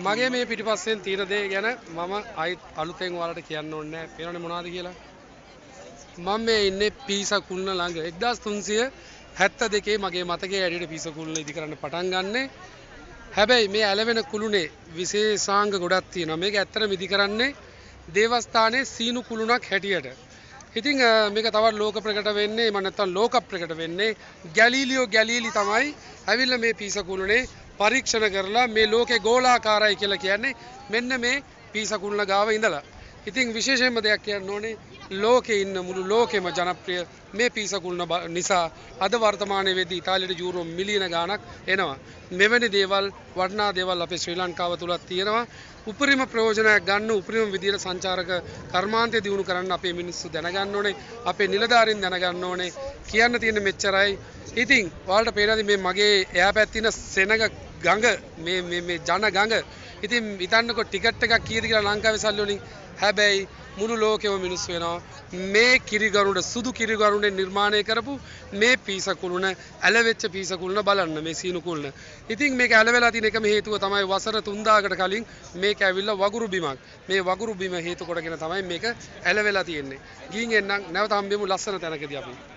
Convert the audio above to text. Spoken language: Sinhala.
මගේ මේ පිටිපස්සෙන් තියෙන දේ ගැන මම ආයිත් අලුතෙන් ඔයාලට කියන්න ඕනේ නැහැ. පේනවනේ මොනවද කියලා. මම මේ ඉන්නේ පීසා කුල්න ළඟ 1372 මගේ මතකයේ ඇඩියට පීසා කුල්න ඉදි කරන්න පටන් ගන්නෙ. හැබැයි මේ ඇලවෙන කුළුනේ විශේෂාංග ගොඩක් තියෙනවා. මේක ඇත්තටම ඉදි කරන්නේ දේවස්ථානයේ සීනු කුළුණක් හැටියට. ඉතින් මේක තවත් ලෝක ප්‍රකට වෙන්නේ මම නැත්තම් ලෝක ප්‍රකට වෙන්නේ ගැලීලියෝ ගැලීලි තමයි ඇවිල්ලා මේ පීසා කුළුනේ පරීක්ෂණ කරලා මේ ලෝකේ ගෝලාකාරයි කියලා කියන්නේ මෙන්න මේ පීසා කුළුණ ගාව ඉඳලා. ඉතින් විශේෂයෙන්ම දෙයක් කියන්න ඕනේ ලෝකේ ඉන්න මුළු ලෝකෙම ජනප්‍රිය මේ පීසා කුළුණ නිසා අද වර්තමානයේ වෙද්දී ඉතාලියට යුරෝ මිලියන ගාණක් එනවා. මෙවැනි දේවල් වටිනා දේවල් අපේ ශ්‍රී ලංකාව තුලත් තියෙනවා. උපරිම ප්‍රයෝජනයක් ගන්න උපරිම විදියට සංචාරක කර්මාන්තය දියුණු කරන්න අපේ මිනිස්සු දැනගන්න ඕනේ. අපේ නිලධාරීන් දැනගන්න ඕනේ. කියන්න තියෙන මෙච්චරයි. ඉතින් ඔයාලට පේනවාද මේ මගේ එහා පැත්තේ තියෙන සෙනග ගඟ මේ ජන ගඟ. ඉතින් හිතන්නකෝ ටිකට් එකක් කීයද කියලා ලංකාවේ සල්ලි වලින්. හැබැයි මුළු ලෝකෙම මිනිස්සු වෙනවා මේ කිරිගරුඩ සුදු කිරිගරුඩෙන් නිර්මාණය කරපු මේ පීසා කුළුණ ඇලවෙච්ච පීසා කුළුණ බලන්න මේ සීනු කුළුණ. ඉතින් මේක ඇලවෙලා තියෙන එකම හේතුව තමයි වසර 3000කට කලින් මේක ඇවිල්ලා වගුරු බිමක්. මේ වගුරු බිම හේතු කොටගෙන තමයි මේක ඇලවෙලා තියෙන්නේ. ගිහින් එන්නම් නැවත හම්බෙමු ලස්සන තැනකදී අපි.